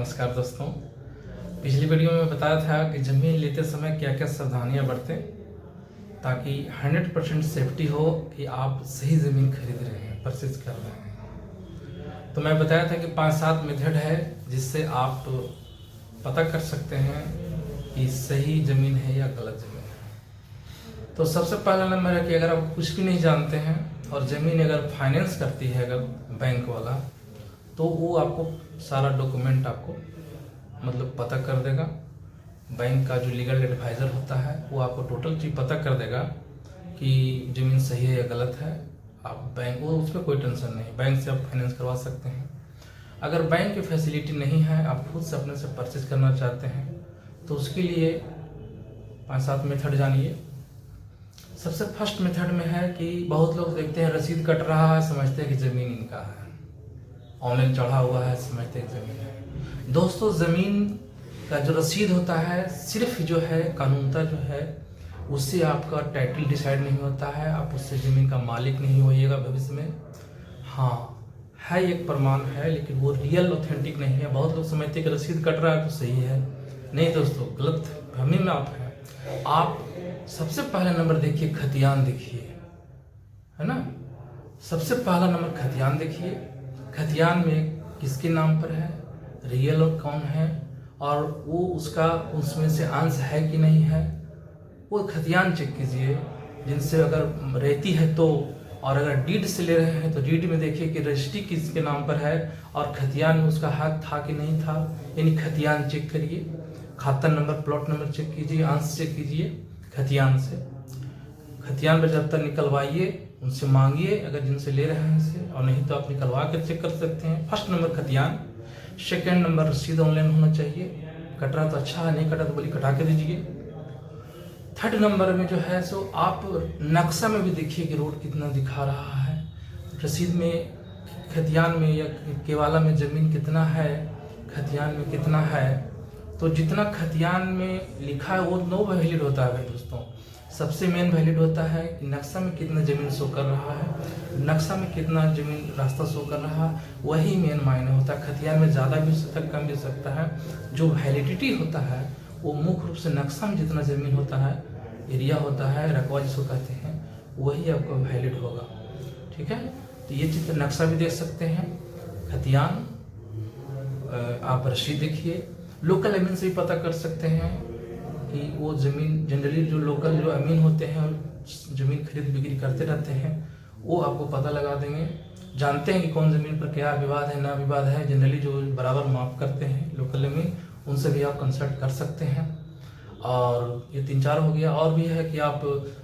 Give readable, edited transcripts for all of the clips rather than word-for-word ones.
नमस्कार दोस्तों। पिछली वीडियो में बताया था कि ज़मीन लेते समय क्या क्या सावधानियां बरतें ताकि 100% सेफ्टी हो कि आप सही ज़मीन खरीद रहे हैं, परचेज कर रहे हैं। तो मैं बताया था कि 5-7 मेथड है जिससे आप पता कर सकते हैं कि सही ज़मीन है या गलत ज़मीन है। तो सबसे पहला नंबर है कि अगर आप कुछ भी नहीं जानते हैं और ज़मीन अगर फाइनेंस करती है अगर बैंक वाला, तो वो आपको सारा डॉक्यूमेंट आपको मतलब पता कर देगा। बैंक का जो लीगल एडवाइज़र होता है वो आपको टोटल चीज़ पता कर देगा कि ज़मीन सही है या गलत है। आप बैंक वो उसमें कोई टेंशन नहीं, बैंक से आप फाइनेंस करवा सकते हैं। अगर बैंक की फैसिलिटी नहीं है, आप खुद से अपने से परचेज करना चाहते हैं, तो उसके लिए 5-7 मेथड जानिए। सबसे फर्स्ट मेथड में है कि बहुत लोग देखते हैं रसीद कट रहा है, समझते हैं कि ज़मीन इनका है, ऑनलाइन चढ़ा हुआ है, समझते हैं ज़मीन है। दोस्तों, ज़मीन का जो रसीद होता है सिर्फ जो है कानूनता जो है उससे आपका टाइटल डिसाइड नहीं होता है, आप उससे ज़मीन का मालिक नहीं होइएगा भविष्य में। हाँ है, एक प्रमाण है, लेकिन वो रियल ऑथेंटिक नहीं है। बहुत लोग समझते हैं कि रसीद कट रहा है तो सही है। नहीं दोस्तों, गलत फहमी में आप हैं। आप सबसे पहला नंबर देखिए, खतियान देखिए, है ना। सबसे पहला नंबर खतियान देखिए, खतियान में किसके नाम पर है, रियल और कौन है, और वो उसका उसमें से अंश है कि नहीं है, वो खतियान चेक कीजिए। जिनसे अगर रहती है तो, और अगर डीड से ले रहे हैं तो डीड में देखिए कि रजिस्ट्री किसके नाम पर है और खतियान में उसका हक था कि नहीं था। यानी खतियान चेक करिए, खाता नंबर, प्लॉट नंबर चेक कीजिए, अंश चेक कीजिए खतियान से। खतियान पर जब तक निकलवाइए, उनसे मांगिए अगर जिनसे ले रहे हैं इसे, और नहीं तो आप निकलवा कर चेक कर सकते हैं। फर्स्ट नंबर खतियान। सेकेंड नंबर रसीद ऑनलाइन होना चाहिए। कट रहा तो अच्छा है, नहीं कटा तो बोलिए कटा के दीजिए। थर्ड नंबर में जो है सो आप नक्शा में भी देखिए कि रोड कितना दिखा रहा है। रसीद में, खतियान में या केवाला में ज़मीन कितना है, खतियान में कितना है। तो जितना खतियान में लिखा है वो नो वैलिड होता है भाई दोस्तों। सबसे मेन वैलिड होता है कि नक्शा में कितना ज़मीन शो कर रहा है, नक्शा में कितना ज़मीन रास्ता शो कर रहा है, वही मेन मायने होता है। खतियान में ज़्यादा भी हो सकता है, कम भी हो सकता है। जो वैलिडिटी होता है वो मुख्य रूप से नक्शा में जितना ज़मीन होता है, एरिया होता है, रकबा जिसको कहते हैं, वही आपको वैलिड होगा। ठीक है, तो ये चित्र नक्शा भी देख सकते हैं, खतियान, आप रसीद देखिए। लोकल अमीन से भी पता कर सकते हैं कि वो ज़मीन, जनरली जो लोकल जो अमीन होते हैं ज़मीन खरीद बिक्री करते रहते हैं, वो आपको पता लगा देंगे, जानते हैं कि कौन ज़मीन पर क्या विवाद है, ना विवाद है। जनरली जो बराबर माप करते हैं लोकल अमीन, उनसे भी आप कंसल्ट कर सकते हैं। और ये 3-4 हो गया। और भी है कि आप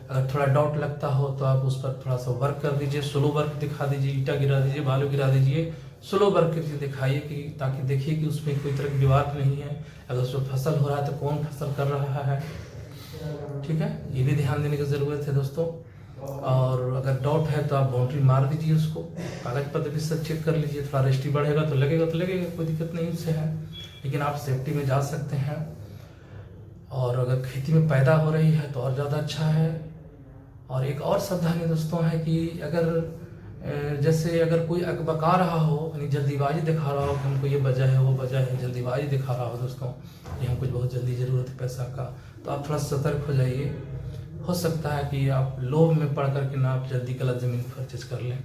अगर थोड़ा डाउट लगता हो तो आप उस पर थोड़ा सा वर्क कर दीजिए, स्लो वर्क दिखा दीजिए, ईंटा गिरा दीजिए, बालू गिरा दीजिए, स्लो वर्क करके दिखाइए कि ताकि देखिए कि उसमें कोई तरह का विवाद नहीं है। अगर उसमें फसल हो रहा है तो कौन फसल कर रहा है, ठीक है, ये भी ध्यान देने की ज़रूरत है दोस्तों। और अगर डाउट है तो आप बाउंड्री मार दीजिए, उसको कागज पत्र भी सब चेक कर लीजिए। थोड़ा रजिस्ट्री बढ़ेगा तो लगेगा कोई दिक्कत नहीं उससे है, लेकिन आप सेफ्टी में जा सकते हैं। और अगर खेती में पैदा हो रही है तो और ज़्यादा अच्छा है। और एक और सावधानी दोस्तों है कि अगर जैसे अगर कोई अकबका रहा हो, यानी जल्दीबाजी दिखा रहा हो कि हमको ये वजह है वो वजह है, जल्दीबाजी दिखा रहा हो दोस्तों कि हमको बहुत जल्दी ज़रूरत है पैसा का, तो आप थोड़ा सतर्क हो जाइए। हो सकता है कि आप लोभ में पड़ करके ना आप जल्दी गलत ज़मीन परचेज कर लें।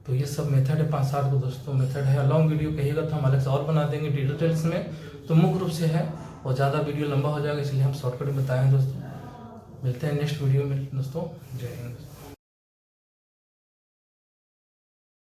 तो ये सब मेथड है, 5-7 को दोस्तों मेथड है। लॉन्ग वीडियो कहिएगा तो हम अलग से और बना देंगे डिटेल्स में, तो मुख्य रूप से है, और ज़्यादा वीडियो लंबा हो जाएगा, इसलिए हम शॉर्टकट में बताएं दोस्तों। मिलते हैं नेक्स्ट वीडियो में दोस्तों। जय हिंद।